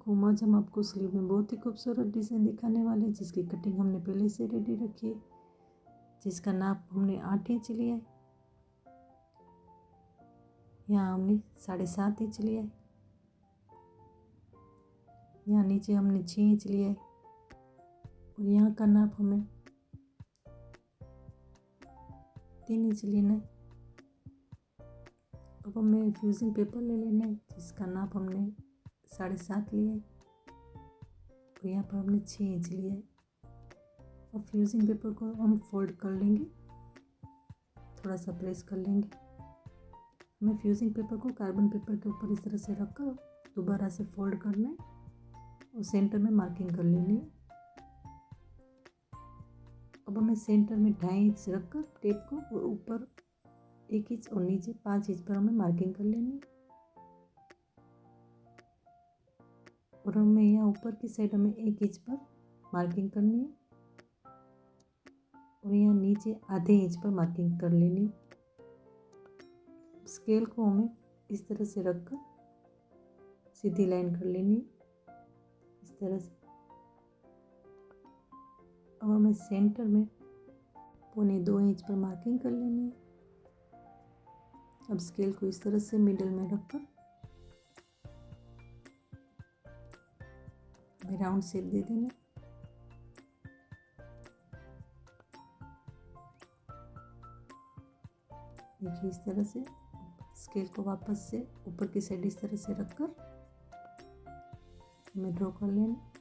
देखो आज हम आपको स्लीव में बहुत ही खूबसूरत डिज़ाइन दिखाने वाले हैं, जिसकी कटिंग हमने पहले से रेडी रखी है, जिसका नाप हमने 8 इंच लिया है। यहाँ हमने 7.5 इंच लिया है। यहाँ नीचे हमने 6 इंच लिया है और यहाँ का नाप हमें 3 इंच लेना है। अब हमें फ्यूजिंग पेपर ले लेना है, जिसका नाप हमने 7.5 लिया है और यहाँ पर हमने 6 इंच लिया है। अब फ्यूजिंग पेपर को हम फोल्ड कर लेंगे, थोड़ा सा प्रेस कर लेंगे। हमें फ्यूजिंग पेपर को कार्बन पेपर के ऊपर इस तरह से रखकर दोबारा से फोल्ड करना है और सेंटर में मार्किंग कर लेनी है। अब हमें सेंटर में 2.5 इंच रखकर टेप को और ऊपर 1 इंच और नीचे 5 इंच पर हमें मार्किंग कर लेनी है। और हमें यहाँ ऊपर की साइड हमें 1 इंच पर मार्किंग करनी है और यहाँ नीचे आधे इंच पर मार्किंग कर लेनी है। स्केल को हमें इस तरह से रखकर सीधी लाइन कर लेनी है, इस तरह से। अब हमें सेंटर में 1.25 इंच पर मार्किंग कर लेनी है। अब स्केल को इस तरह से मिडिल में रखकर हमें राउंड शेप दे देना। देखिए इस तरह से स्केल को वापस से ऊपर की साइड इस तरह से रखकर हमें ड्रॉ कर लेना।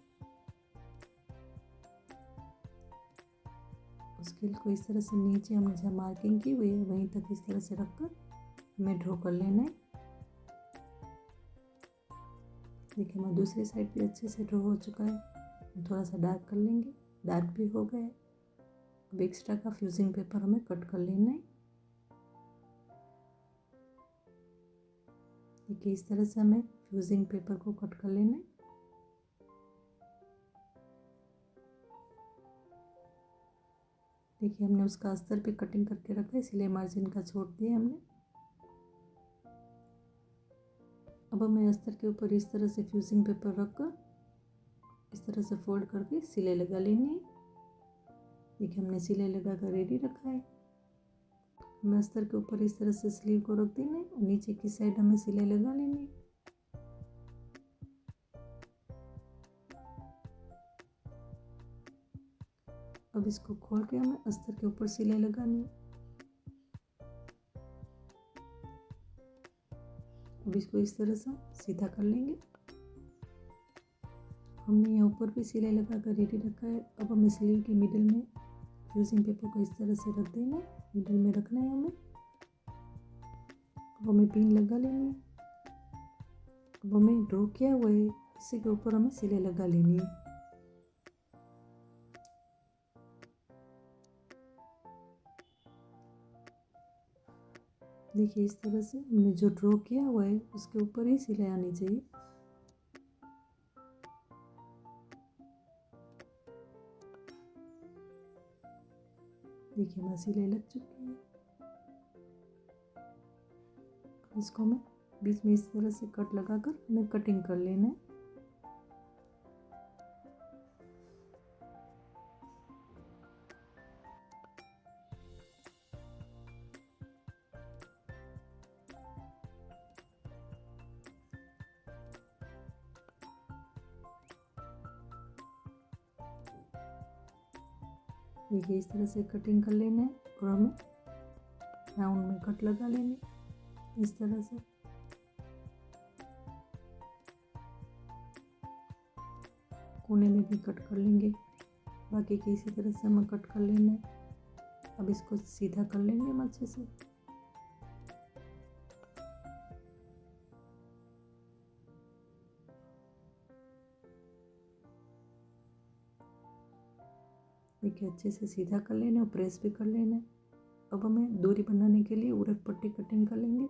स्केल को इस तरह से नीचे हमने जहाँ मार्किंग की हुई है वहीं तक इस तरह से रखकर हमें ड्रॉ कर लेना है। देखिए हमारा दूसरी साइड भी अच्छे से ड्रॉ हो चुका है। थोड़ा सा डार्क कर लेंगे, डार्क भी हो गया है। अब एक्स्ट्रा का फ्यूजिंग पेपर हमें कट कर लेना है। देखिए इस तरह से हमें फ्यूजिंग पेपर को कट कर लेना है। देखिए हमने उसका अस्तर पे कटिंग करके रखा है, इसलिए मार्जिन का छोड़ दिया हमने। अब हमें अस्तर के ऊपर इस तरह से फ्यूजिंग पेपर रखकर इस तरह से फोल्ड करके सिलाई लगा लेनी है। देखिए हमने सिलाई लगा कर रेडी रखा है। हमें अस्तर के ऊपर इस तरह से स्लीव को रख देना है और नीचे की साइड हमें सिलाई लगा लेनी है। अब इसको खोल के हमें अस्तर के ऊपर सिलाई लगानी है। अब इसको इस तरह से सीधा कर लेंगे। हमने यहाँ ऊपर भी सिलाई लगा कर रेडी रखा है। अब हमें स्लीव के मिडिल में फ्यूजिंग पेपर को इस तरह से रख देना है, मिडिल में रखना है हमें। अब हमें पिन लगा लेनी है। अब हमें ड्रॉ किया हुआ है इसी के ऊपर हमें सिलाई लगा लेनी है। देखिए इस तरह से हमने जो ड्रॉ किया हुआ है उसके ऊपर ही सिलाई आनी चाहिए। देखिए हमारी सिलाई लग चुकी है। इसको हमें बीच में इस तरह से कट लगाकर हमें कटिंग कर लेना है। देखिए इस तरह से कटिंग कर लेना है और हमें राउंड में कट लगा लेने इस तरह से। कोने में भी कट कर लेंगे, बाकी के इसी तरह से हमें कट कर लेना है। अब इसको सीधा कर लेंगे हम अच्छे से। देखिए अच्छे से सीधा कर लेना और प्रेस भी कर लेना है। अब हमें दूरी बनाने के लिए उरक पट्टी कटिंग कर लेंगे।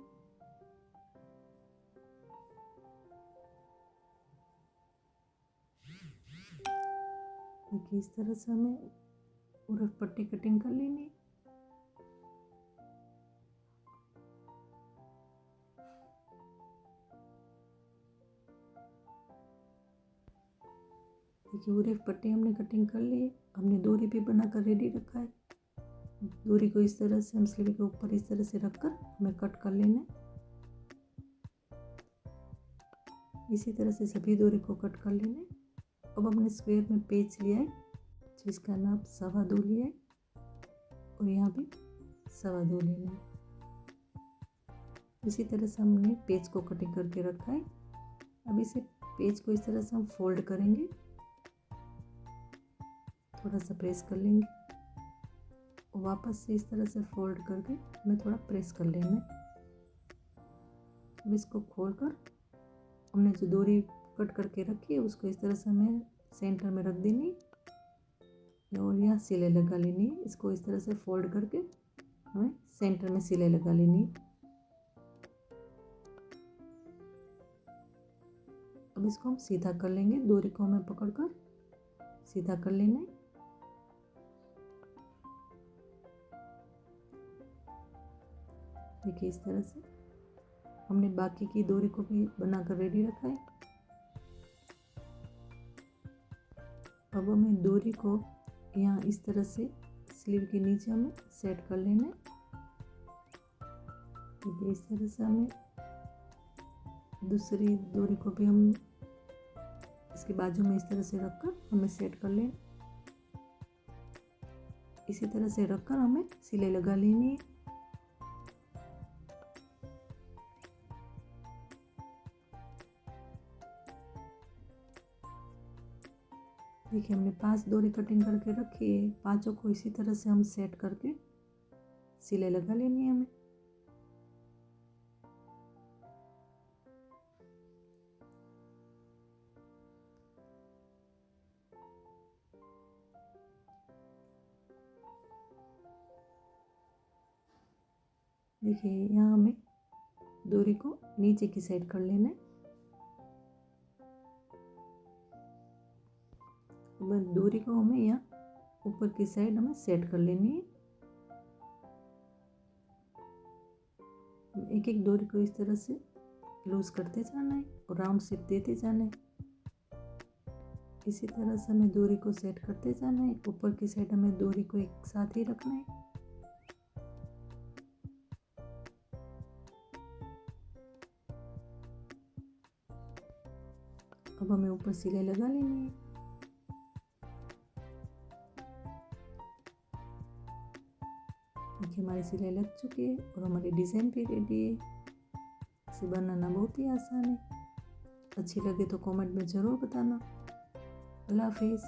देखिए इस तरह से हमें उरक पट्टी कटिंग कर लेनी है। देखिए पूरे पट्टी हमने कटिंग कर ली है। हमने डोरी भी बनाकर रेडी रखा है। डोरी को इस तरह से हम स्लीव के ऊपर इस तरह से रखकर हमें कट कर लेना है। इसी तरह से सभी डोरी को कट कर लेना है। अब हमने स्क्वायर में पेच लिया है जिसका नाप 2.25 लिया है और यहाँ भी 2.25 लेना है। इसी तरह से हमने पेज को कटिंग करके रखा है। अब इसे पेज को इस तरह से हम फोल्ड करेंगे, थोड़ा सा प्रेस कर लेंगे और वापस से इस तरह से फोल्ड करके हमें थोड़ा प्रेस कर लेना है। अब इसको खोलकर हमने जो डोरी कट करके रखी है उसको इस तरह से हमें सेंटर में रख देनी और यहाँ सिलाई लगा लेनी है। इसको इस तरह से फोल्ड करके हमें सेंटर में सिलाई लगा लेनी है। अब इसको हम सीधा कर लेंगे। डोरी को हमें पकड़कर सीधा कर लेना है। देखिए इस तरह से हमने बाकी की डोरी को भी बनाकर रेडी रखा है। अब हमें डोरी को यहाँ इस तरह से स्लीव के नीचे हमें सेट कर लेना है। देखिए इस तरह से हमें दूसरी डोरी को भी हम इसके बाजू में इस तरह से रखकर हमें सेट कर लेना। इसी तरह से रखकर हमें सिलाई लगा लेनी है। देखिए हमने 5 डोरी कटिंग करके रखी है। 5 को इसी तरह से हम सेट करके सिलाई लगा लेनी है हमें। देखिए यहाँ हमें डोरी को नीचे की साइड कर लेना है। डोरी को हमें यहाँ ऊपर की साइड हमें सेट कर लेनी है। एक एक डोरी को इस तरह से लूज करते जाना है और राउंड शेप देते जाना है। इसी तरह से हमें डोरी को सेट करते जाना है। ऊपर की साइड हमें डोरी को एक साथ ही रखना है। अब हमें ऊपर सिलाई लगा लेनी है। देखिए हमारी सिलाई लग चुकी है और हमारी डिज़ाइन भी रेडी है। इसे बनाना बहुत ही आसान है। अच्छी लगे तो कमेंट में ज़रूर बताना। अल्लाह हाफिज़।